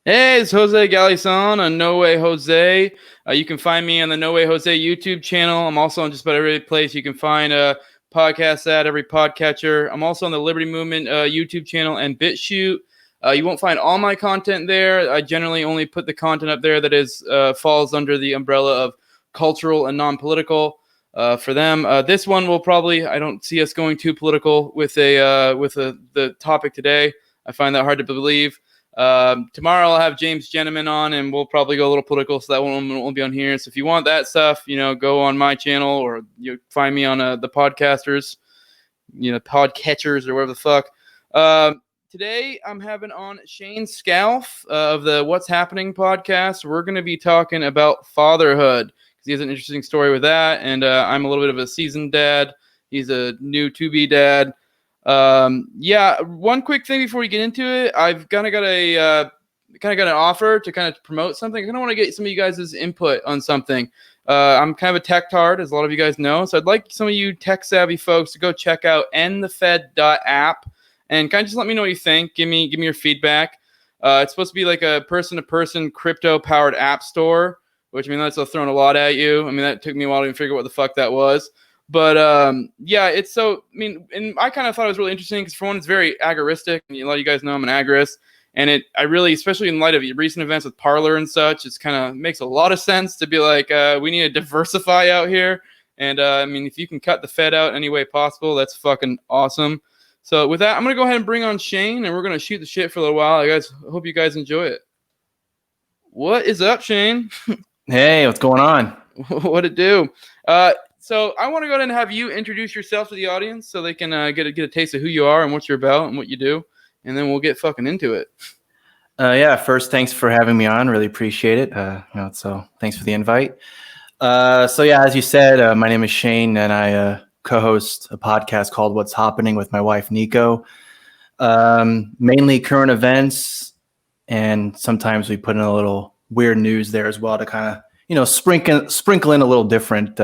Hey, it's Jose Galison on No Way Jose. You can find me on the No Way Jose YouTube channel. I'm also on just about every place you can find podcasts at, every podcatcher. I'm also on the Liberty Movement YouTube channel and BitChute. You won't find all my content there. I generally only put the content up there that is falls under the umbrella of cultural and non-political. For them, this one will probably, I don't see us going too political with the topic today. I find that hard to believe. Tomorrow I'll have James Gentleman on, and we'll probably go a little political, so that one won't be on here. So if you want that stuff, go on my channel, or you find me on the podcasters, podcatchers, or whatever the fuck. Today I'm having on Shaine Scalph of the What's Happening podcast. We're going to be talking about fatherhood because he has an interesting story with that, and I'm a little bit of a seasoned dad. He's a new to-be dad. One quick thing before we get into it, I've kind of got an offer to kind of promote something. I kind of want to get some of you guys' input on something. I'm kind of a tech tard, as a lot of you guys know, so I'd like some of you tech savvy folks to go check out endthefed.app and kind of just let me know what you think. Give me your feedback. It's supposed to be like a person-to-person crypto-powered app store, which, that's throwing a lot at you. That took me a while to even figure out what the fuck that was. But it's so, and I kind of thought it was really interesting because, for one, it's very agoristic. And a lot of you guys know I'm an agorist. And I really, especially in light of recent events with Parler and such, it's kind of makes a lot of sense to be like, we need to diversify out here. And if you can cut the Fed out any way possible, that's fucking awesome. So with that, I'm going to go ahead and bring on Shaine, and we're going to shoot the shit for a little while. I hope you guys enjoy it. What is up, Shaine? Hey, what's going on? What it do? So I want to go ahead and have you introduce yourself to the audience so they can get a taste of who you are and what you're about and what you do, and then we'll get fucking into it. First, thanks for having me on. Really appreciate it. So thanks for the invite. As you said, my name is Shaine, and I co-host a podcast called What's Happening with my wife, Nico. Mainly current events, and sometimes we put in a little weird news there as well to kind of, sprinkle in a little different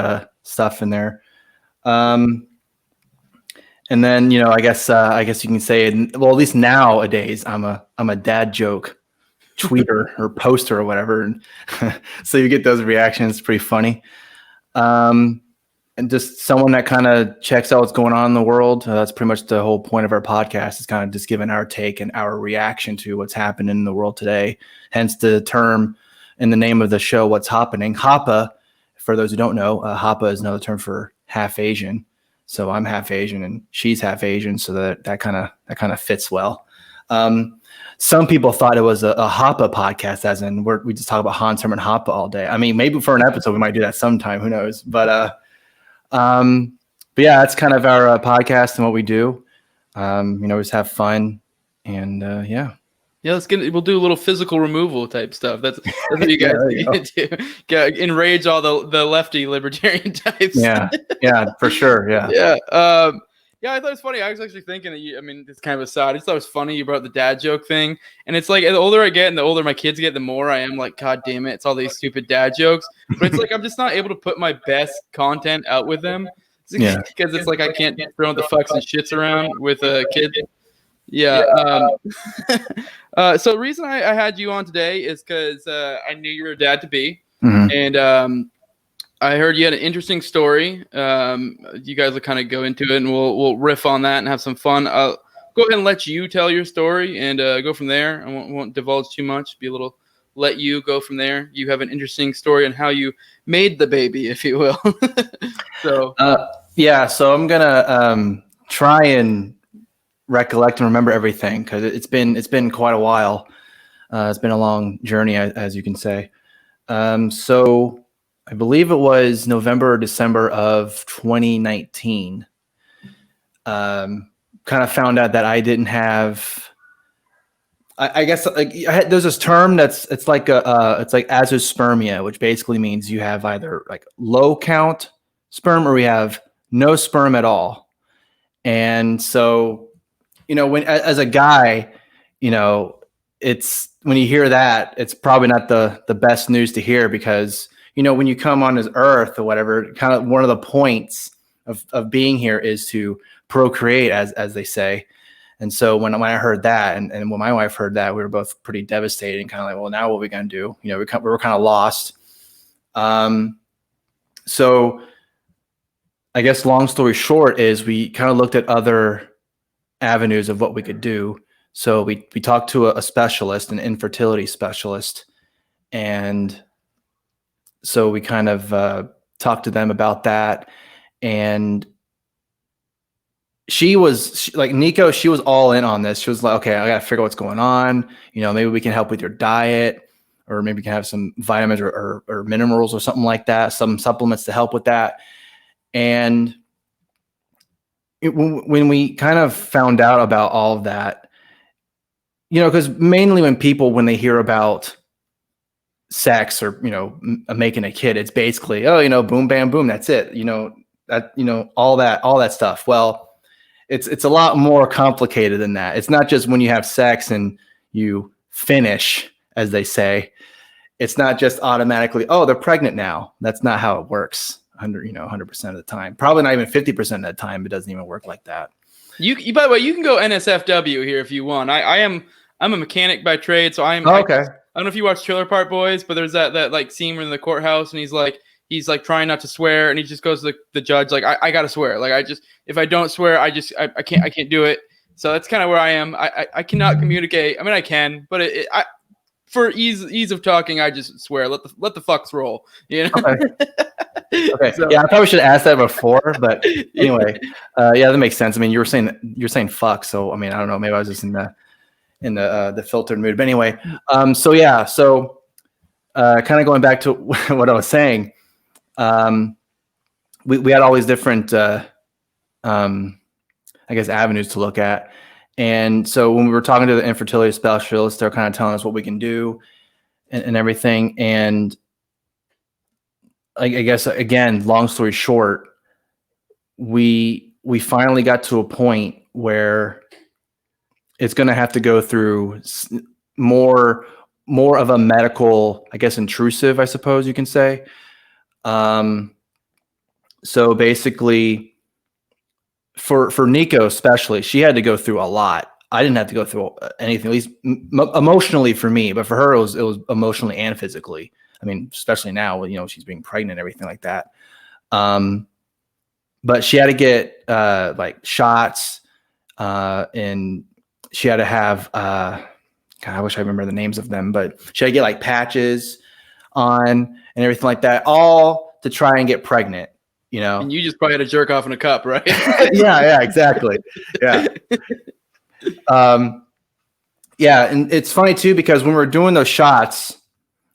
stuff in there. And then, I guess you can say, well, at least nowadays I'm a dad joke tweeter or poster or whatever. And so you get those reactions. It's pretty funny. And just someone that kind of checks out what's going on in the world. That's pretty much the whole point of our podcast, is kind of just giving our take and our reaction to what's happening in the world today. Hence the term in the name of the show, What's Happening. Hapa, for those who don't know, Hapa is another term for half Asian. So I'm half Asian and she's half Asian, so that kind of fits well. Some people thought it was a Hapa podcast, as in we just talk about Hans Hermann Hoppe all day. Maybe for an episode we might do that sometime. Who knows? But yeah, that's kind of our podcast and what we do. Just have fun, and yeah. Yeah, we'll do a little physical removal type stuff. That's what you guys do. Enrage all the lefty libertarian types. Yeah, for sure. Yeah. Yeah. I thought it was funny. I was actually thinking that it's kind of aside. I just thought it was funny you brought the dad joke thing. And it's like, the older I get and the older my kids get, the more I am like, God damn it, it's all these stupid dad jokes. But it's like I'm just not able to put my best content out with them. Yeah. Because it's like I can't throw the fucks and shits around with a kid. Yeah. So the reason I had you on today is because I knew you were a dad to be, and I heard you had an interesting story. You guys will kind of go into it, and we'll riff on that and have some fun. I'll go ahead and let you tell your story and go from there. I won't divulge too much. Let you go from there. You have an interesting story on how you made the baby, if you will. So I'm gonna try and recollect and remember everything, because it's been quite a while. It's been a long journey, as you can say. So I believe it was November or December of 2019. Kind of found out that I didn't have. I guess there's this term it's like azoospermia, which basically means you have either like low count sperm or we have no sperm at all. And so, when as a guy, it's when you hear that, it's probably not the best news to hear, because when you come on this earth or whatever, kind of one of the points of being here is to procreate, as they say. And so when I heard that, and when my wife heard that, we were both pretty devastated and kind of like, well, now what are we going to do? We were kind of lost. So I guess long story short is we kind of looked at other avenues of what we could do. So we talked to a specialist, an infertility specialist. And so we kind of talked to them about that. And she was like, Nico, she was all in on this. She was like, okay, I got to figure out what's going on. Maybe we can help with your diet, or maybe we can have some vitamins or minerals or something like that, some supplements to help with that. And when we kind of found out about all of that, because mainly when they hear about sex or, making a kid, it's basically, boom, bam, boom. That's it. All that stuff. Well, it's a lot more complicated than that. It's not just when you have sex and you finish, as they say. It's not just automatically, oh, they're pregnant now. That's not how it works. 100% of the time. Probably not even 50% of the time. It doesn't even work like that. You by the way, you can go NSFW here if you want. I'm a mechanic by trade, so I'm okay. I don't know if you watch Trailer Park Boys, but there's that like scene where in the courthouse and he's like trying not to swear, and he just goes to the judge like, I gotta swear. Like if I don't swear, I can't do it. So that's kind of where I am. I cannot communicate. I mean, I can, but for ease of talking, I just swear. Let the fucks roll. Okay. So, yeah, I probably should have asked that before, but anyway, yeah, that makes sense. I mean, you're saying fuck, so I mean, I don't know. Maybe I was just in the filtered mood. But anyway, so kind of going back to what I was saying, we had all these different, I guess, avenues to look at. And so when we were talking to the infertility specialists, they're kind of telling us what we can do and everything. And I guess, again, long story short, we finally got to a point where it's going to have to go through more of a medical, I guess, intrusive, I suppose you can say. So basically, for Nico especially, she had to go through a lot. I didn't have to go through anything, at least emotionally for me, but for her, it was emotionally and physically. I mean, especially now, she's being pregnant and everything like that. But she had to get like shots, and she had to have, God, I wish I remember the names of them, but she had to get like patches on and everything like that, all to try and get pregnant. And you just probably had to jerk off in a cup, right? yeah, exactly. Yeah. Yeah. And it's funny too, because when we're doing those shots,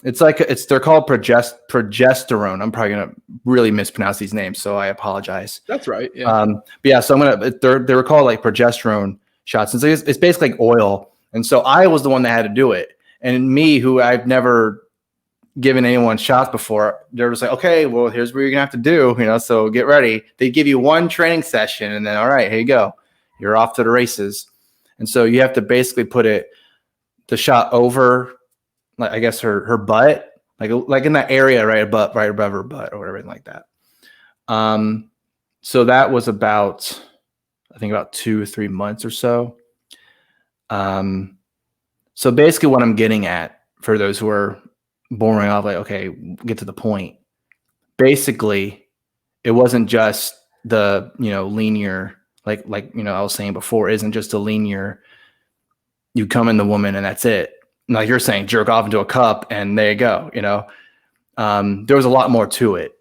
they're called progesterone. I'm probably going to really mispronounce these names, so I apologize. That's right. Yeah. But yeah, so they were called like progesterone shots. And so it's basically like oil. And so I was the one that had to do it. And me, who I've never given anyone shots before, they're just like, okay, well, here's what you're gonna have to do, so get ready. They give you one training session and then, all right, here you go, you're off to the races. And so you have to basically put the shot over, like, I guess her butt, like in that area right above her butt or whatever like that. So that was about 2 or 3 months or so. So basically what I'm getting at, for those who are boring off, like, okay, get to the point. Basically, it wasn't just the, linear, like, I was saying before, isn't just a linear, you come in the woman and that's it. Like you're saying, jerk off into a cup and there you go, there was a lot more to it.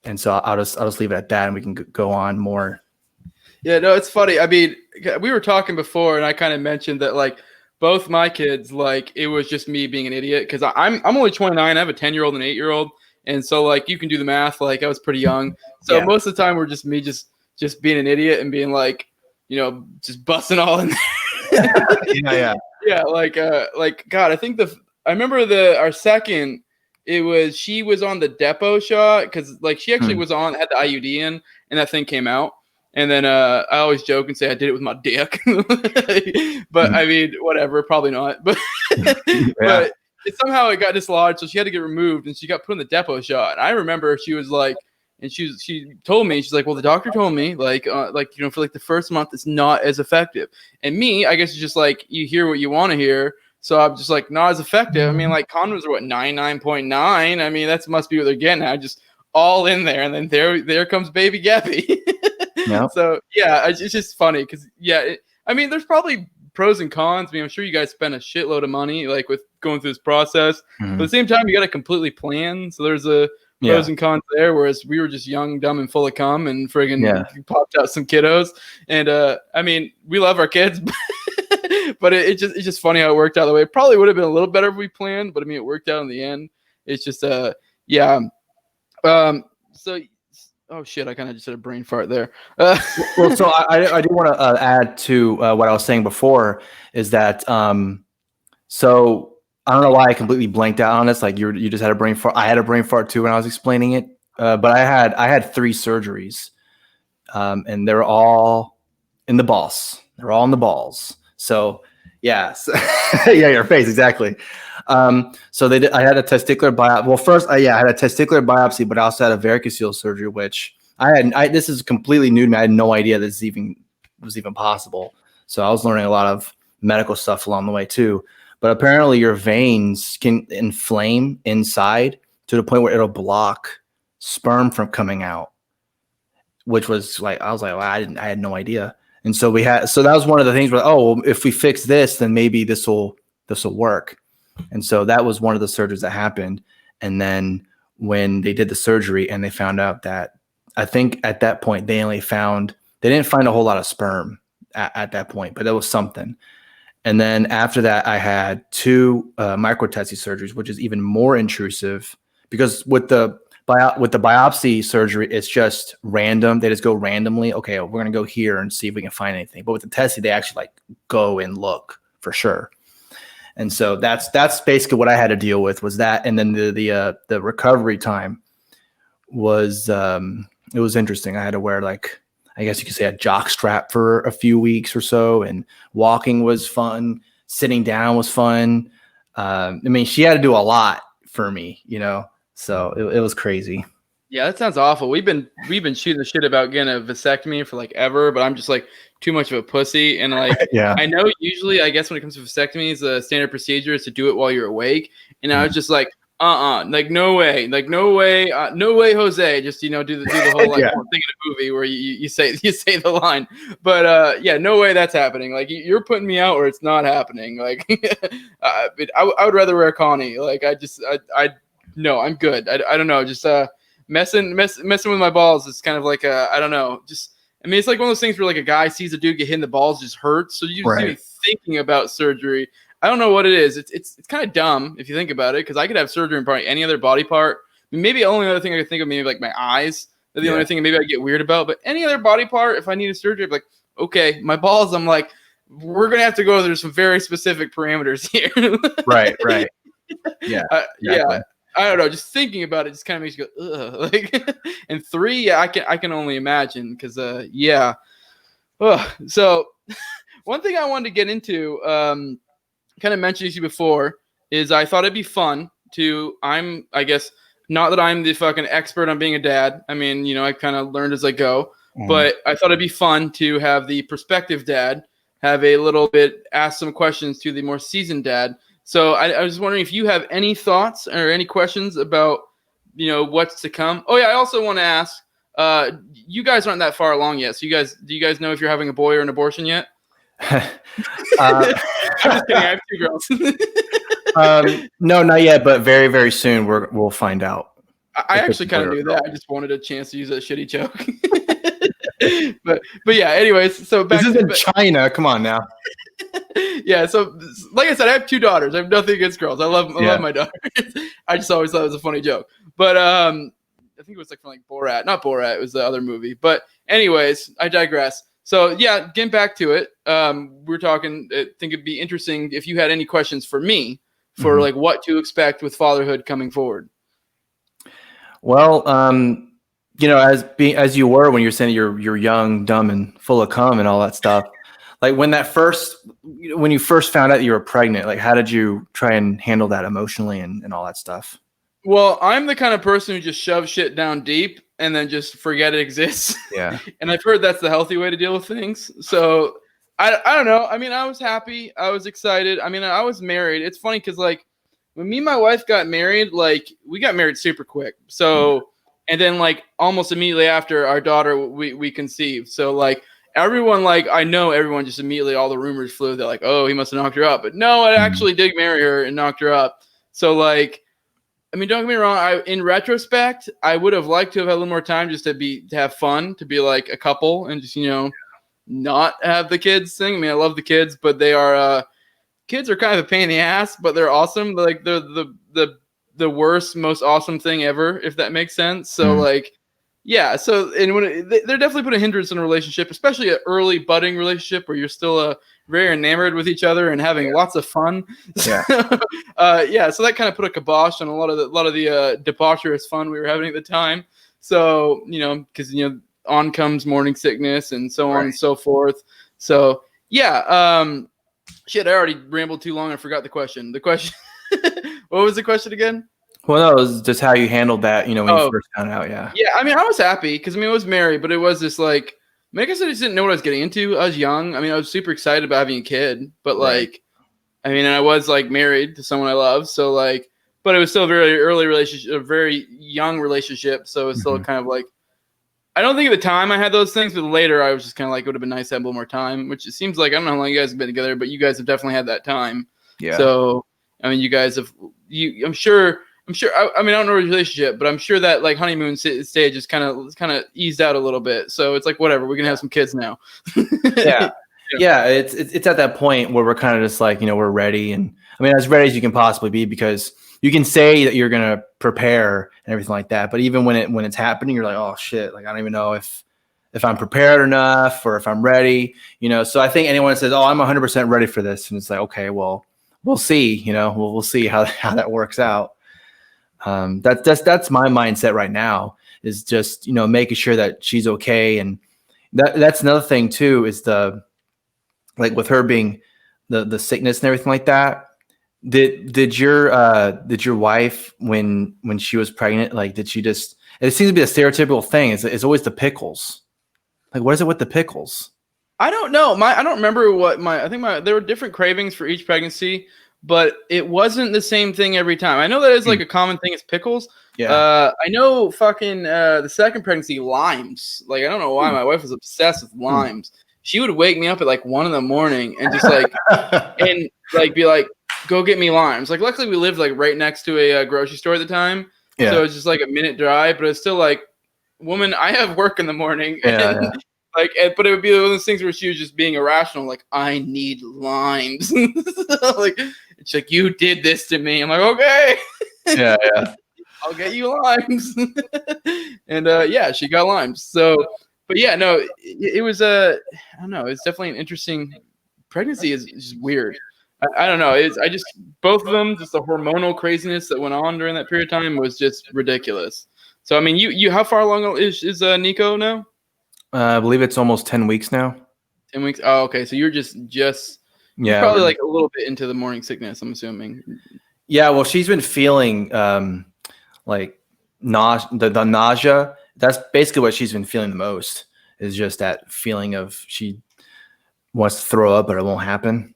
And so I'll just leave it at that and we can go on more. Yeah, no, it's funny. I mean, we were talking before and I kind of mentioned that, like, both my kids, like, it was just me being an idiot, because I'm only 29. I have a 10-year-old and an 8-year-old, and so, like, you can do the math. Like, I was pretty young, so yeah. Most of the time we're just me just being an idiot and being like, just busting all in there. Yeah. Like God, I remember our second. She was on the depot shot, because like she actually had the IUD in, and that thing came out. And then I always joke and say I did it with my dick, but I mean, whatever, probably not. But but somehow it got dislodged, so she had to get removed, and she got put in the depot shot. And I remember she was like And she told me, she's like, well, the doctor told me like for like the first month it's not as effective. And me, I guess it's just like you hear what you want to hear. So I'm just like, not as effective. I mean, like condoms are what, 99.9. I mean, that must be what they're getting at. Just all in there, and then there comes baby Gabby. Yeah. So yeah, it's just funny because I mean, there's probably pros and cons. I mean, I'm sure you guys spend a shitload of money like with going through this process. But at the same time, you got to completely plan. So there's a pros and cons there. Whereas we were just young, dumb, and full of cum, and friggin' popped out some kiddos. And I mean, we love our kids, but it's just funny how it worked out the way. It probably would have been a little better if we planned, but I mean, it worked out in the end. It's just So, oh shit! I kind of just had a brain fart there. Well, so I do want to add to what I was saying before is that so I don't know why I completely blanked out on this. Like you just had a brain fart. I had a brain fart too when I was explaining it. But I had 3 surgeries, and they're all in the balls. They're all in the balls. So yeah, your face exactly. So I had a testicular biopsy. Well, first, I had a testicular biopsy, but I also had a varicocele surgery, which this is completely new to me. I had no idea this was even possible. So I was learning a lot of medical stuff along the way too. But apparently your veins can inflame inside to the point where it'll block sperm from coming out, which was like, I was like, well, I had no idea. And so that was one of the things where, well, if we fix this, then maybe this will work. And so that was one of the surgeries that happened. And then when they did the surgery and they found out that, I think at that point they didn't find a whole lot of sperm at that point, but that was something. And then after that, I had 2 microtesty surgeries, which is even more intrusive because with the biopsy surgery, it's just random. They just go randomly. Okay, we're going to go here and see if we can find anything. But with the testing, they actually like go and look for sure. And so that's basically what I had to deal with was that. And then the recovery time was, it was interesting. I had to wear like, I guess you could say a jock strap for a few weeks or so. And walking was fun. Sitting down was fun. I mean, she had to do a lot for me, so it was crazy. Yeah, that sounds awful. We've been shooting the shit about getting a vasectomy for like ever, but I'm just like too much of a pussy. And like, I know usually, I guess when it comes to vasectomies, the standard procedure is to do it while you're awake. And I was just like, like no way, Jose. Just do the whole like thing in a movie where you say the line. But no way that's happening. Like you're putting me out, or it's not happening. Like I would rather wear a Connie. Like no, I'm good. I don't know. Just messing with my balls is kind of like I don't know. I mean, it's like one of those things where like a guy sees a dude get hit in the balls, just hurts. So you just see me thinking about surgery. I don't know what it is. It's kind of dumb if you think about it, because I could have surgery in probably any other body part. I mean, maybe the only other thing I could think of, maybe like my eyes. They're the only thing maybe I get weird about. But any other body part, if I need a surgery, I'd be like, okay, my balls. I'm like, we're gonna have to go through some very specific parameters here. Right. Yeah. Yeah. I don't know. Just thinking about it just kind of makes you go, ugh. Like, and 3, I can only imagine because, So, one thing I wanted to get into, kind of mentioned to you before, is I thought it'd be fun to. I guess not that I'm the fucking expert on being a dad. I mean, I kind of learned as I go, but I thought it'd be fun to have the prospective dad have a little bit ask some questions to the more seasoned dad. So I was wondering if you have any thoughts or any questions about, what's to come. Oh yeah, I also want to ask. You guys aren't that far along yet. So do you guys know if you're having a boy or an abortion yet? I'm just kidding. I have 2 girls. No, not yet, but very, very soon we'll find out. I actually kind of knew that. I just wanted a chance to use a shitty joke. but yeah. Anyways, so back. This is in China. Come on now. Yeah, so like I said, I have 2 daughters. I have nothing against girls. I love my daughters. I just always thought it was a funny joke. But I think it was like from like Borat. Not Borat, it was the other movie. But anyways, I digress. So yeah, getting back to it, we're talking. I think it'd be interesting if you had any questions for me for like what to expect with fatherhood coming forward. Well, as you were when you're saying you're young, dumb, and full of cum and all that stuff. Like when you first found out you were pregnant, like how did you try and handle that emotionally and all that stuff? Well, I'm the kind of person who just shoves shit down deep. and then just forget it exists. Yeah. And I've heard that's the healthy way to deal with things. So I don't know. I mean, I was happy. I was excited. I mean, I was married. It's funny because like when me and my wife got married, like we got married super quick. So and then like almost immediately after our daughter, we conceived. So like everyone, like I know everyone just immediately, all the rumors flew. They're like, oh, he must have knocked her up. But no, I actually did marry her and knocked her up. So like, I mean, don't get me wrong. In retrospect, I would have liked to have had a little more time just to have fun, to be like a couple and just, not have the kids thing. I mean, I love the kids, but kids are kind of a pain in the ass, but they're awesome. Like they're the worst, most awesome thing ever, if that makes sense. So like, yeah. So and they're definitely put a hindrance in a relationship, especially an early budding relationship where you're still very enamored with each other and having lots of fun. Yeah. Yeah. So that kind of put a kibosh on a lot of the debaucherous fun we were having at the time. So because on comes morning sickness and so on and so forth. So yeah. Shit, I already rambled too long. I forgot the question. What was the question again? Well, no, it was just how you handled that, when you first found out. Yeah. Yeah. I mean, I was happy because I was married, but it was just like, I guess I just didn't know what I was getting into. I was young. I mean, I was super excited about having a kid, but like, I was like married to someone I love. So like, but it was still a very early relationship, a very young relationship. So it's still kind of like, I don't think at the time I had those things, but later I was just kind of like, it would have been nice to have a little more time, which it seems like, I don't know how long you guys have been together, but you guys have definitely had that time. Yeah. So, I mean, you guys have, I'm sure, I mean, I don't know your relationship, but I'm sure that like honeymoon stage is kind of eased out a little bit. So it's like, whatever, we're going to have some kids now. Yeah. Yeah. It's at that point where we're kind of just like, we're ready. And I mean, as ready as you can possibly be, because you can say that you're going to prepare and everything like that. But even when it's happening, you're like, oh shit, like, I don't even know if I'm prepared enough or if I'm ready, So I think anyone that says, oh, I'm 100% ready for this. And it's like, okay, well, we'll see, we'll see how that works out. That's my mindset right now, is just, making sure that she's okay. And that's another thing too, is like with her being the sickness and everything like that. Did your wife, when she was pregnant, like, did she just, it seems to be a stereotypical thing. It's always the pickles. Like, what is it with the pickles? I don't know. I don't remember I think there were different cravings for each pregnancy, but it wasn't the same thing every time. I know that is like a common thing is pickles. Yeah. I know fucking the second pregnancy, limes. Like, I don't know why my wife was obsessed with limes. She would wake me up at like 1 a.m. and just like, and like be like, go get me limes. Like, luckily we lived like right next to a grocery store at the time. Yeah. So it was just like a minute drive, but it's still like, woman, I have work in the morning. And like, but it would be one of those things where she was just being irrational. Like, I need limes. Like, it's like, you did this to me. I'm like, okay. Yeah. I'll get you limes. And yeah, she got limes. So, but yeah, no, it was I don't know. It's definitely an interesting pregnancy. Is just weird. I don't know. I just, both of them, just the hormonal craziness that went on during that period of time was just ridiculous. So, I mean, you how far along is Nico now? I believe it's almost 10 weeks now. 10 weeks. Oh, okay. So you're just you're probably like a little bit into the morning sickness, I'm assuming. Yeah. Well, she's been feeling like the nausea. That's basically what she's been feeling the most, is just that feeling of she wants to throw up, but it won't happen.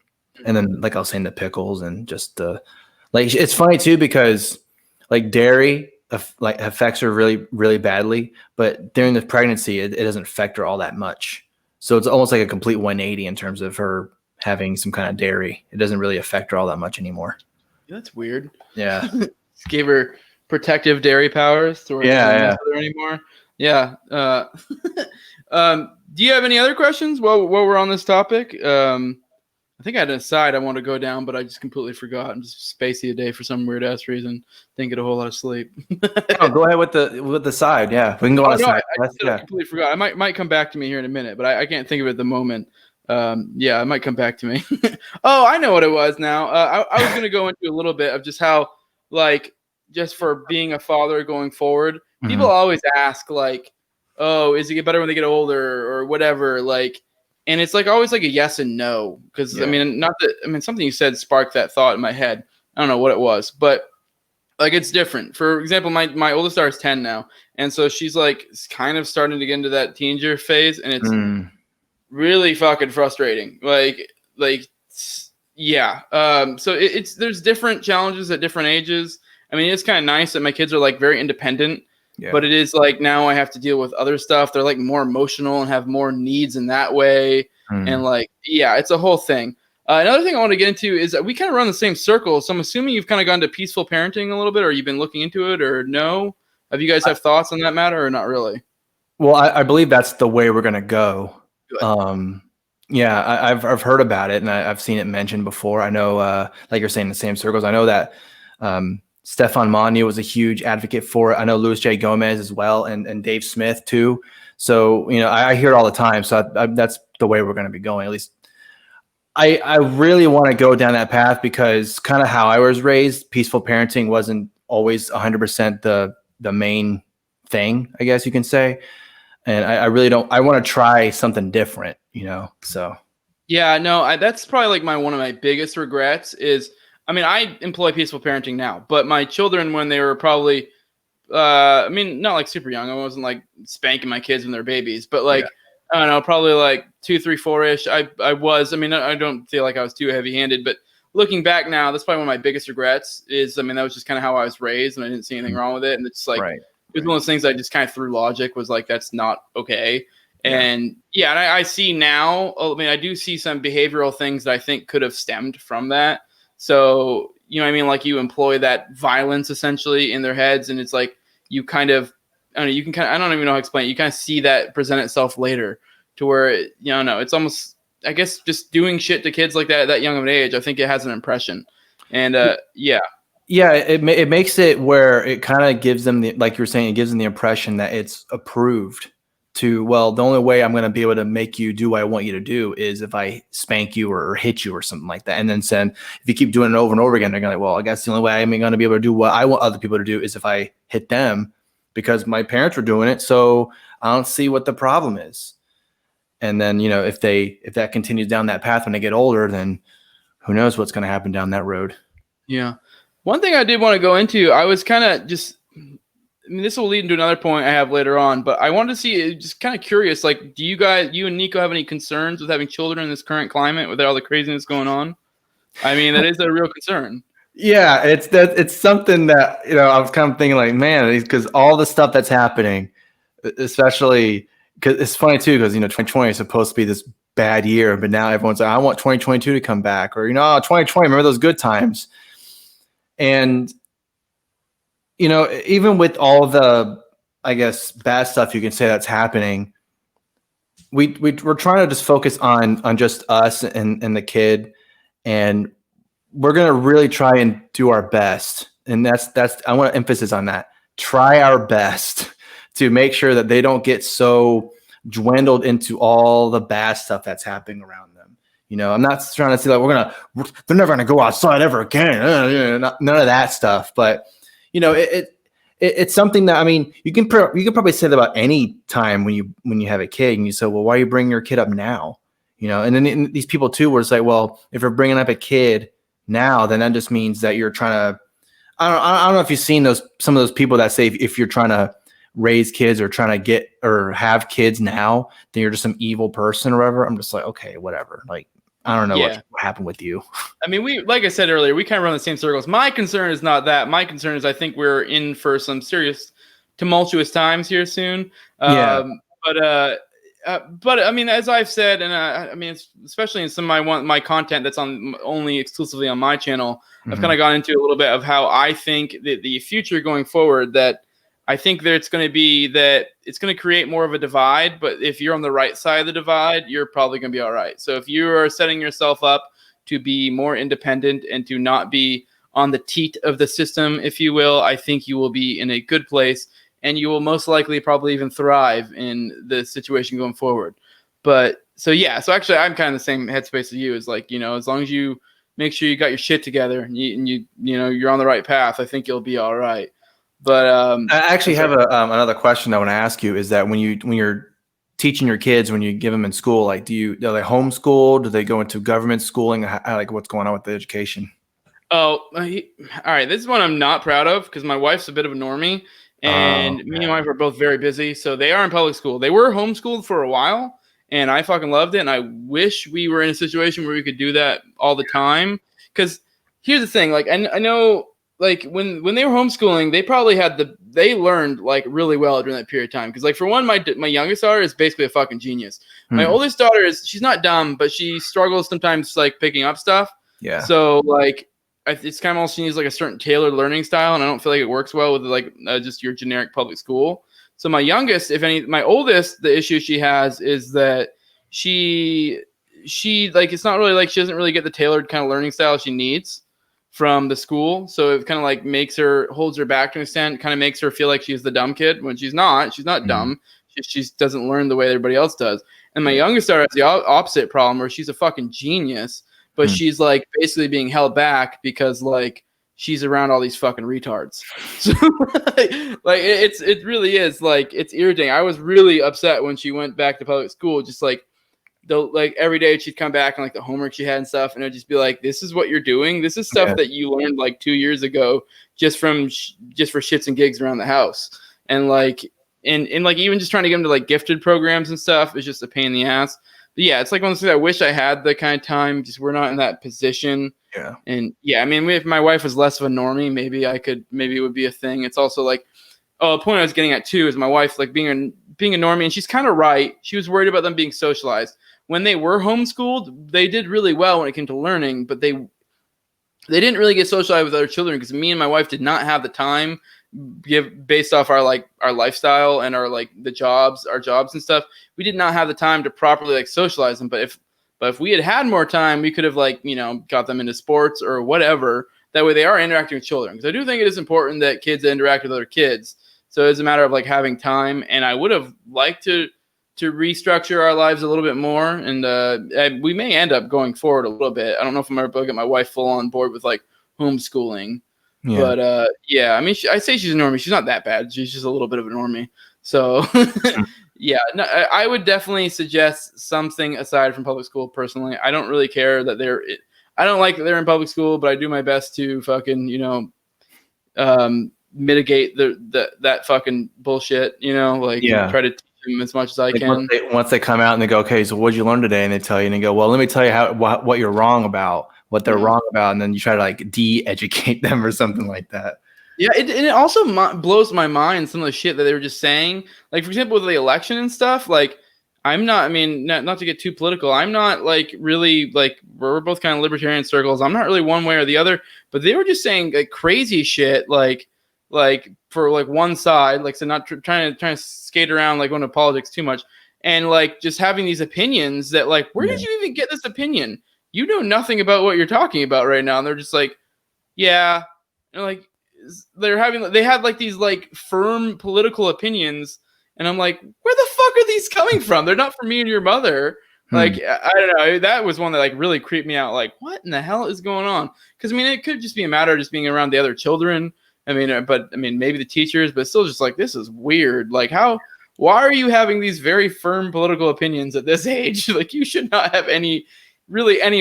And then, like I was saying, the pickles and just like, it's funny too, because like dairy like affects her really, really badly, but during the pregnancy, it doesn't affect her all that much. So it's almost like a complete 180 in terms of her having some kind of dairy. It doesn't really affect her all that much anymore. Yeah, that's weird. Yeah. Just gave her protective dairy powers to where it doesn't mess with her anymore. Yeah. Do you have any other questions while we're on this topic? I think I had an aside I want to go down, but I just completely forgot. I'm just spacey a day for some weird ass reason. Didn't get a whole lot of sleep. Oh, go ahead with the side. Yeah, we can go on the side. I completely forgot. I might come back to me here in a minute, but I can't think of it at the moment. Yeah, it might come back to me. Oh, I know what it was now. I was going to go into a little bit of just how, like, just for being a father going forward, people always ask, like, oh, is it get better when they get older or whatever? Like, and it's like always like a yes and no, because I mean, something you said sparked that thought in my head. I don't know what it was, but Like it's different. For example, my oldest daughter is 10 now, and so she's like kind of starting to get into that teenager phase, and it's really fucking frustrating. Yeah. So it's there's different challenges at different ages. I mean, it's kind of nice that my kids are like very independent, but it is like now I have to deal with other stuff. They're like more emotional and have more needs in that way, and like yeah, it's a whole thing. Another thing I want to get into is that we kind of run the same circle. So I'm assuming you've kind of gone to peaceful parenting a little bit, or you've been looking into it, or no? Have you guys have thoughts on that matter, or not really? Well, I believe that's the way we're going to go. Good. Yeah, I've heard about it and I've seen it mentioned before. I know, like you're saying, the same circles. I know that Stefan Manu was a huge advocate for it. I know Luis J. Gomez as well, and Dave Smith too. So I hear it all the time. So that's the way we're going to be going. At least I really want to go down that path because kind of how I was raised, peaceful parenting wasn't always 100% the main thing, I guess you can say. And I really don't. I want to try something different, So Yeah, no, that's probably like one of my biggest regrets is. I mean, I employ peaceful parenting now, but my children, when they were probably, I mean, not like super young. I wasn't like spanking my kids when they're babies, but like, I don't know, probably like 2, 3, 4-ish. I was. I mean, I don't feel like I was too heavy-handed, but looking back now, that's probably one of my biggest regrets. Is I mean, that was just kind of how I was raised, and I didn't see anything wrong with it, and it's like. Right. It was one of those things I just kind of through logic was like, that's not okay. And yeah, and I see now, I mean, I do see some behavioral things that I think could have stemmed from that. So, I mean, like you employ that violence essentially in their heads. And it's like, you kind of, I don't know, you can kind of, I don't even know how to explain it. You kind of see that present itself later to where, no, it's almost, I guess, just doing shit to kids like that young of an age. I think it has an impression. And yeah. Yeah, it makes it where it kind of gives them like you were saying, it gives them the impression that it's approved to, well, the only way I'm going to be able to make you do what I want you to do is if I spank you or hit you or something like that. And then if you keep doing it over and over again, they're going to well, I guess the only way I'm going to be able to do what I want other people to do is if I hit them because my parents were doing it. So I don't see what the problem is. And then, if that continues down that path when they get older, then who knows what's going to happen down that road. Yeah. One thing I did want to go into, I was kind of just, I mean, this will lead into another point I have later on, but I wanted to see, just kind of curious, like, do you and Nico have any concerns with having children in this current climate with all the craziness going on? I mean, that is a real concern. Yeah, it's something that, I was kind of thinking like, man, because all the stuff that's happening, especially because it's funny too, because, 2020 is supposed to be this bad year, but now everyone's like, I want 2022 to come back, or, 2020, remember those good times. And, even with all the, I guess, bad stuff you can say that's happening, we're trying to just focus on just us and the kid. And we're going to really try and do our best. And that's I want to emphasis on that. Try our best to make sure that they don't get so dwindled into all the bad stuff that's happening around them. I'm not trying to say like they're never going to go outside ever again. None of that stuff. But, it's something that, I mean, you can probably say that about any time when you have a kid and you say, well, why are you bringing your kid up now? And then these people too, where it's like, well, if you're bringing up a kid now, then that just means that you're trying to, I don't know if you've seen some of those people that say if you're trying to raise kids or trying to get or have kids now, then you're just some evil person or whatever. I'm just like, okay, whatever. Like, I don't know what happened with you. I mean, like I said earlier, we kind of run the same circles. My concern is not that. My concern is I think we're in for some serious tumultuous times here soon. But I mean, as I've said, and I mean, especially in some of my content that's on only exclusively on my channel, I've kind of gone into a little bit of how I think that the future going forward, that I think that it's going to create more of a divide. But if you're on the right side of the divide, you're probably going to be all right. So if you are setting yourself up to be more independent and to not be on the teat of the system, if you will, I think you will be in a good place. And you will most likely probably even thrive in the situation going forward. But so actually I'm kind of the same headspace as you. Is like, as long as you make sure you got your shit together and you're on the right path, I think you'll be all right. But I actually have another question I want to ask you. Is that when you're teaching your kids, when you give them in school, like are they homeschooled? Do they go into government schooling? Like what's going on with the education? Oh, all right. This is one I'm not proud of because my wife's a bit of a normie, and me and my wife are both very busy. So they are in public school. They were homeschooled for a while, and I fucking loved it. And I wish we were in a situation where we could do that all the time. Because here's the thing: like, I know, like when they were homeschooling, they probably they learned like really well during that period of time. Because like for one, my youngest daughter is basically a fucking genius. My oldest daughter she's not dumb, but she struggles sometimes like picking up stuff. Yeah. So like. It's kind of also needs like a certain tailored learning style, and I don't feel like it works well with like just your generic public school. So my youngest, my oldest, the issue she has is that she like it's not really like she doesn't really get the tailored kind of learning style she needs from the school. So it kind of like holds her back to an extent, kind of makes her feel like she's the dumb kid when she's not. She's not dumb. She doesn't learn the way everybody else does. And my youngest daughter has the opposite problem where she's a fucking genius. But she's like basically being held back because like she's around all these fucking retards. So like it really is like it's irritating. I was really upset when she went back to public school. Just like every day she'd come back and like the homework she had and stuff, and it'd just be like, "This is what you're doing. This is stuff that you learned like 2 years ago, just for shits and gigs around the house." And like and like even just trying to get them to like gifted programs and stuff is just a pain in the ass. Yeah, it's like one of those things I wish I had the kind of time. Just we're not in that position. Yeah. And yeah, I mean, if my wife was less of a normie, maybe it would be a thing. It's also like, the point I was getting at too is my wife like being a normie, and she's kind of right. She was worried about them being socialized when they were homeschooled. They did really well when it came to learning, but they didn't really get socialized with other children because me and my wife did not have the time. Based off our lifestyle and our jobs and stuff, we did not have the time to properly like socialize them. But if we had more time, we could have got them into sports or whatever. That way they are interacting with children, because I do think it is important that kids interact with other kids. So it's a matter of like having time, and I would have liked to restructure our lives a little bit more, and we may end up going forward a little bit. I don't know if I'm ever going to get my wife full on board with like homeschooling. Yeah. But yeah, I mean, I say she's a normie. She's not that bad. She's just a little bit of a normie. So yeah, no, I would definitely suggest something aside from public school. Personally, I don't really care that I don't like that they're in public school, but I do my best to fucking mitigate that fucking bullshit. Try to teach them as much as I can. Once they come out and they go, okay, so what'd you learn today? And they tell you, and they go, well, let me tell you what you're wrong about. What they're wrong about, and then you try to like de-educate them or something like that. Yeah, it also blows my mind some of the shit that they were just saying. Like for example, with the election and stuff. Like I'm not. I mean, not to get too political. I'm not like really like we're both kind of libertarian circles. I'm not really one way or the other. But they were just saying like crazy shit. Like for like one side. Like so, not trying to skate around like going to politics too much, and like just having these opinions that like where did you even get this opinion? You know nothing about what you're talking about right now. And they're just like, yeah. And like, they had like these like firm political opinions. And I'm like, where the fuck are these coming from? They're not from me and your mother. Like, I don't know. That was one that like really creeped me out. Like, what in the hell is going on? Because I mean, it could just be a matter of just being around the other children. I mean, maybe the teachers, but still just like, this is weird. Like why are you having these very firm political opinions at this age? Like you should not have any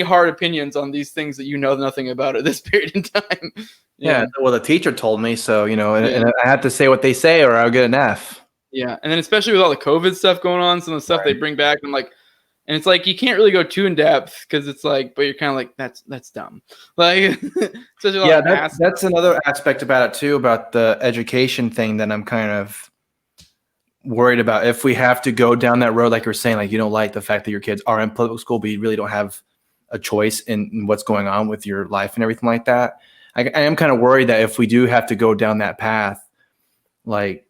hard opinions on these things that you know nothing about at this period in time. Yeah. Well, the teacher told me so, and I have to say what they say or I'll get an F. Yeah. And then especially with all the COVID stuff going on, some of the stuff they bring back, I'm like, and it's like, you can't really go too in depth because it's like, but you're kind of like, that's dumb. Like, that's another aspect about it too, about the education thing that I'm kind of worried about. If we have to go down that road, like you're saying, like you don't like the fact that your kids are in public school, but you really don't have a choice in what's going on with your life and everything like that. I am kind of worried that if we do have to go down that path, like,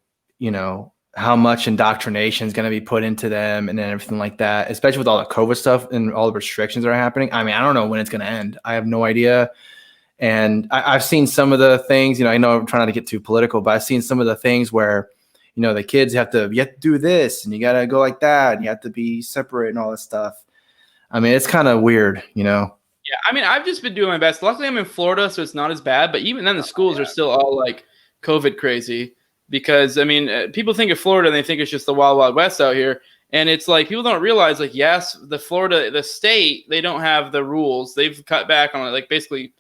how much indoctrination is going to be put into them and then everything like that, especially with all the COVID stuff and all the restrictions that are happening. I mean, I don't know when it's going to end. I have no idea. And I've seen some of the things, I know I'm trying not to get too political, but I've seen some of the things where the kids you have to do this and you got to go like that and you have to be separate and all this stuff. I mean, it's kind of weird, Yeah, I mean, I've just been doing my best. Luckily, I'm in Florida, so it's not as bad. But even then, the schools are still all like COVID crazy because, I mean, people think of Florida and they think it's just the wild, wild west out here. And it's like people don't realize, like, yes, the state, they don't have the rules. They've cut back on it, like basically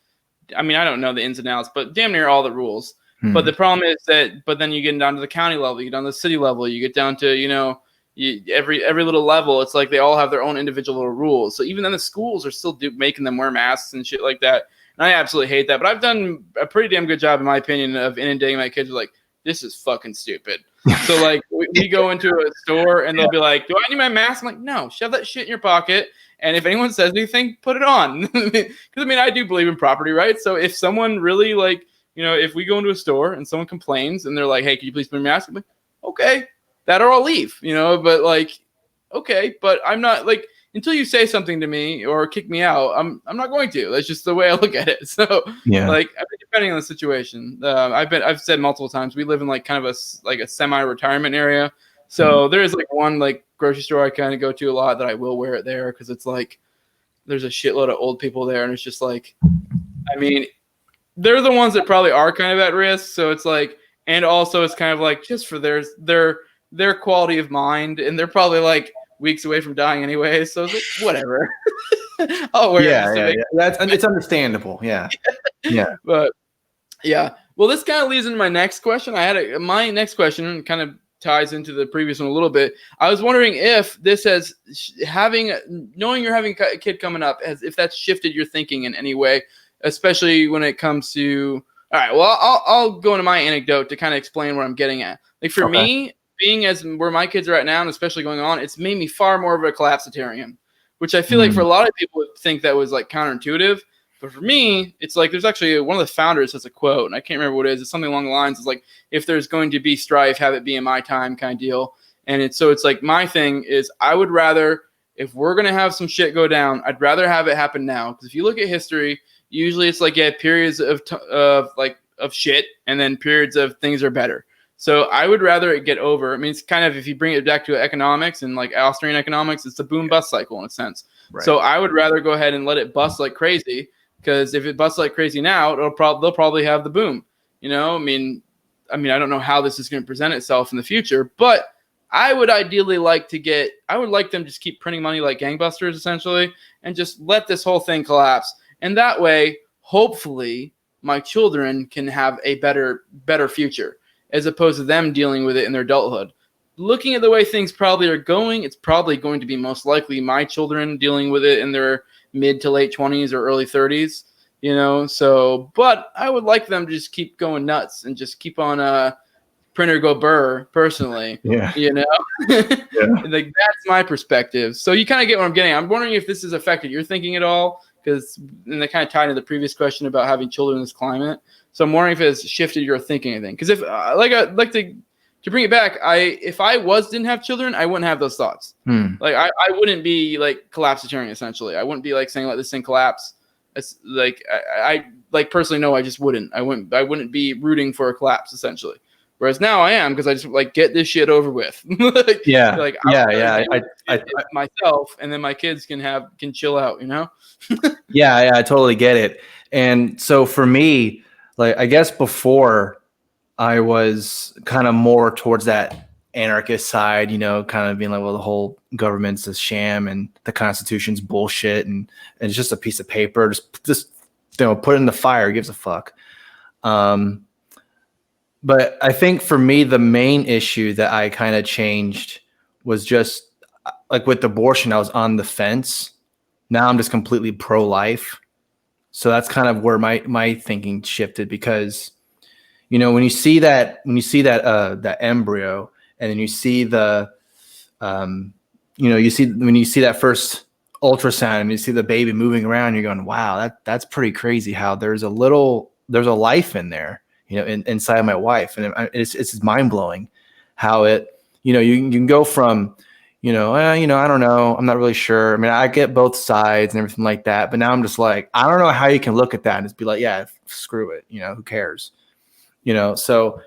I mean, I don't know the ins and outs, but damn near all the rules. But Hmm. the problem is that, but then you get down to the county level, you get down to the city level, you get down to, every little level, it's like they all have their own individual little rules. So even then the schools are still making them wear masks and shit like that. And I absolutely hate that. But I've done a pretty damn good job, in my opinion, of inundating my kids with like, this is fucking stupid. So like we go into a store and they'll be like, do I need my mask? I'm like, no, shove that shit in your pocket. And if anyone says anything, put it on. Because I mean, I do believe in property rights. So if someone really like, if we go into a store and someone complains and they're like, hey, can you please put your mask? I'm like, okay, that or I'll leave, but like, okay, but I'm not like, until you say something to me or kick me out, I'm not going to. That's just the way I look at it. So Yeah. like, depending on the situation, I've said multiple times, we live in like kind of a semi-retirement area. So there is like one like grocery store I kind of go to a lot that I will wear it there because it's like there's a shitload of old people there, and it's just like, I mean, they're the ones that probably are kind of at risk. So it's like, and also it's kind of like just for their quality of mind, and they're probably like weeks away from dying anyway. So it's like, whatever. I'll wear it. It's understandable. Yeah. Yeah. But yeah. Well, this kind of leads into my next question. My next question kind of ties into the previous one a little bit. I was wondering if this has knowing you're having a kid coming up, if that's shifted your thinking in any way, especially when it comes to. All right. Well, I'll go into my anecdote to kind of explain what I'm getting at. Like for me, being as where my kids are at now, and especially going on, it's made me far more of a collapsitarian, which I feel like for a lot of people would think that was like counterintuitive. But for me, it's like there's actually one of the founders has a quote, and I can't remember what it is. It's something along the lines. It's like, if there's going to be strife, have it be in my time kind of deal. And it's like my thing is I would rather, if we're going to have some shit go down, I'd rather have it happen now. Because if you look at history, usually it's like periods of shit and then periods of things are better. So I would rather it get over. I mean, it's kind of, if you bring it back to economics and like Austrian economics, it's the boom bust cycle in a sense. Right. So I would rather go ahead and let it bust like crazy. Because if it busts like crazy now, they'll probably have the boom. I mean, I don't know how this is going to present itself in the future, but I would ideally like them just keep printing money like gangbusters, essentially, and just let this whole thing collapse. And that way, hopefully, my children can have a better future, as opposed to them dealing with it in their adulthood. Looking at the way things probably are going, it's probably going to be most likely my children dealing with it in their mid to late 20s or early 30s, so, but I would like them to just keep going nuts and just keep on printer go burr personally. Yeah. Like that's my perspective. So you kind of get what I'm getting. I'm wondering if this has affected your thinking at all, because they kind of tied into the previous question about having children in this climate. So I'm wondering if it's shifted your thinking, I think. Because if I'd like to bring it back, if I didn't have children, I wouldn't have those thoughts. Like I wouldn't be like collapsitarian, essentially. I wouldn't be like saying let this thing collapse. It's like I like personally no, I just wouldn't. I wouldn't be rooting for a collapse, essentially. Whereas now I am, because I just like get this shit over with. Myself, and then my kids can chill out, Yeah, I totally get it. And so for me, like I guess before I was kind of more towards that anarchist side, kind of being like, well, the whole government's a sham and the Constitution's bullshit and it's just a piece of paper. Just put it in the fire. Who gives a fuck? But I think for me, the main issue that I kind of changed was just like with abortion, I was on the fence. Now I'm just completely pro-life. So that's kind of where my thinking shifted, because when you see that embryo, and then you see when you see that first ultrasound and you see the baby moving around, you're going, wow, that's pretty crazy how there's a life in there, inside my wife. And it's mind blowing how it, you can go from, I don't know, I'm not really sure. I mean, I get both sides and everything like that, but now I'm just like, I don't know how you can look at that and just be like, yeah, screw it. Who cares? So,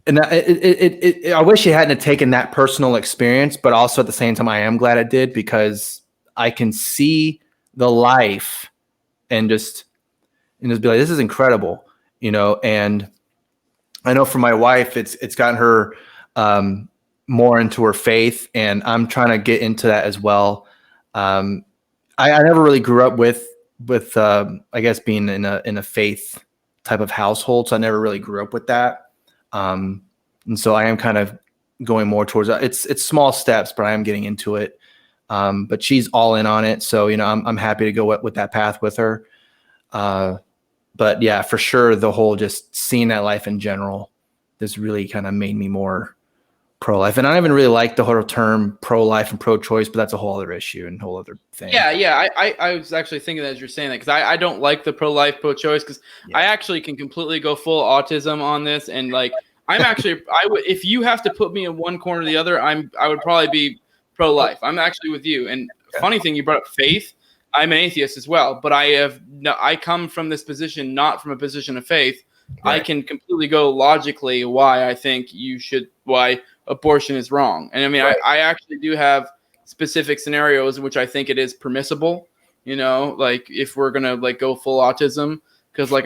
and I wish it hadn't taken that personal experience, but also at the same time, I am glad it did, because I can see the life and just be like, this is incredible, and I know for my wife, it's gotten her more into her faith, and I'm trying to get into that as well. I never really grew up with with I guess being in a faith type of household, so I never really grew up with that. And so I am kind of going more towards it's small steps, but I am getting into it. But she's all in on it, so I'm happy to go with that path with her. But yeah, for sure, the whole just seeing that life in general, this really kind of made me more pro-life. And I don't even really like the whole term pro-life and pro-choice, but that's a whole other issue and a whole other thing. Yeah. I was actually thinking that as you're saying that, because I don't like the pro-life, pro-choice, because I actually can completely go full autism on this. And like, I'm actually, if you have to put me in one corner or the other, I would probably be pro-life. I'm actually with you. And funny thing, you brought up faith. I'm an atheist as well, but I come from this position, not from a position of faith. Right. I can completely go logically why I think why abortion is wrong. And I mean, right. I actually do have specific scenarios in which I think it is permissible, like if we're going to like go full autism, because like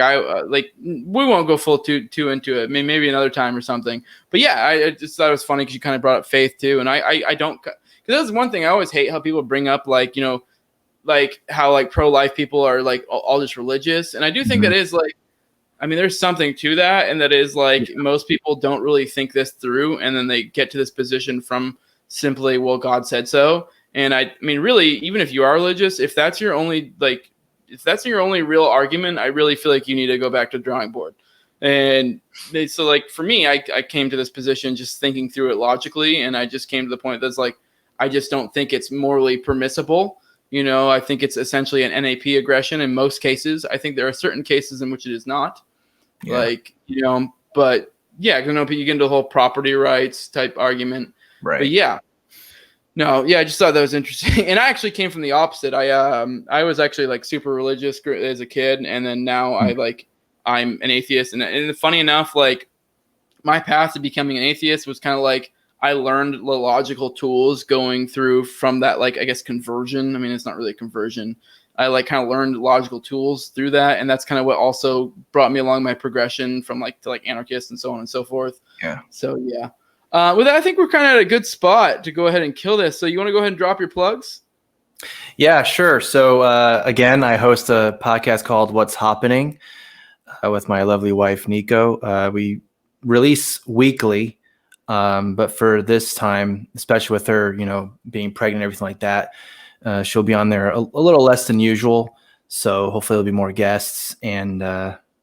we won't go full too into it. I mean, maybe another time or something. But yeah, I just thought it was funny because you kind of brought up faith too. And I don't, because that's one thing I always hate, how people bring up like, like how like pro-life people are like all just religious. And I do think that is like, I mean, there's something to that. And that is like, most people don't really think this through. And then they get to this position from simply, well, God said so. And I mean, really, even if you are religious, if that's your only real argument, I really feel like you need to go back to the drawing board. And so like, for me, I came to this position just thinking through it logically. And I just came to the point that's like, I just don't think it's morally permissible. I think it's essentially an NAP aggression in most cases. I think there are certain cases in which it is not. Yeah. Like, but yeah, you get into the whole property rights type argument. Right. But yeah. No, yeah, I just thought that was interesting. And I actually came from the opposite. I was actually like super religious as a kid, and then now I'm an atheist. And funny enough, like my path to becoming an atheist was kind of like I learned the logical tools going through from that, like, I guess, conversion. I mean, it's not really a conversion. I like kind of learned logical tools through that. And that's kind of what also brought me along my progression from like to like anarchist and so on and so forth. Yeah. So, yeah. With that, I think we're kind of at a good spot to go ahead and kill this. So you want to go ahead and drop your plugs? Yeah, sure. So again, I host a podcast called What's Happening with my lovely wife, Nico. We release weekly. But for this time, especially with her, being pregnant and everything like that, she'll be on there a little less than usual. So hopefully there'll be more guests and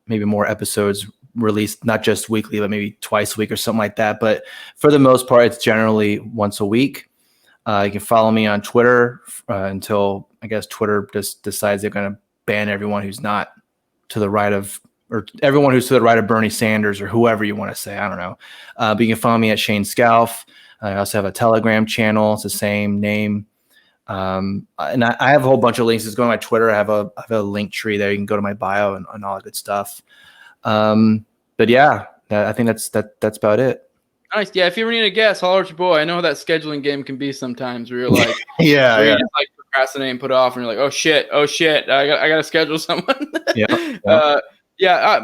maybe more episodes released, not just weekly, but maybe twice a week or something like that. But for the most part, it's generally once a week. You can follow me on Twitter until I guess Twitter just decides they're going to ban everyone who's not to the right of, or everyone who's to the right of Bernie Sanders or whoever you want to say. I don't know. But you can follow me at Shaine Scalph. I also have a Telegram channel. It's the same name. And I have a whole bunch of links. Just go to my Twitter. I have a link tree there. You can go to my bio and all that good stuff. But yeah, I think that's about it. Nice. Yeah. If you ever need a guest, holler at your boy. I know that scheduling game can be sometimes where you're like, you just like procrastinate and put off and you're like, oh shit. I got to schedule someone.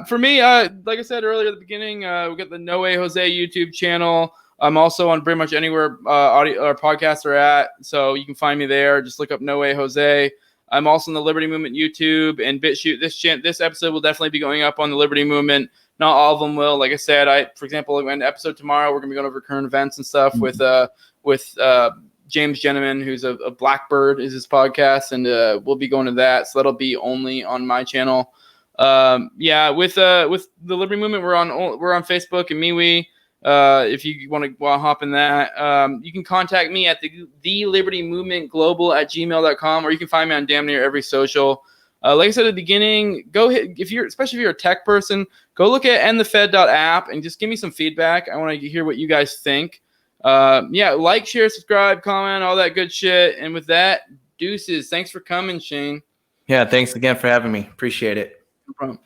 For me, like I said earlier at the beginning, we got the No Way Jose YouTube channel. I'm also on pretty much anywhere audio or podcasts are at, so you can find me there. Just look up No Way Jose. I'm also on the Liberty Movement YouTube and BitChute. This episode will definitely be going up on the Liberty Movement. Not all of them will. Like I said, for example, in the episode tomorrow, we're gonna be going over current events and stuff with James Gentleman, who's a Blackbird is his podcast, and we'll be going to that. So that'll be only on my channel. With the Liberty Movement, we're on Facebook and MeWe. If you want to hop in that, you can contact me at the Liberty Movement Global at gmail.com, or you can find me on damn near every social. Like I said at the beginning, especially if you're a tech person, go look at endthefed.app and just give me some feedback. I want to hear what you guys think. Like, share, subscribe, comment, all that good shit. And with that, deuces. Thanks for coming, Shaine. Yeah, thanks again for having me. Appreciate it. No problem.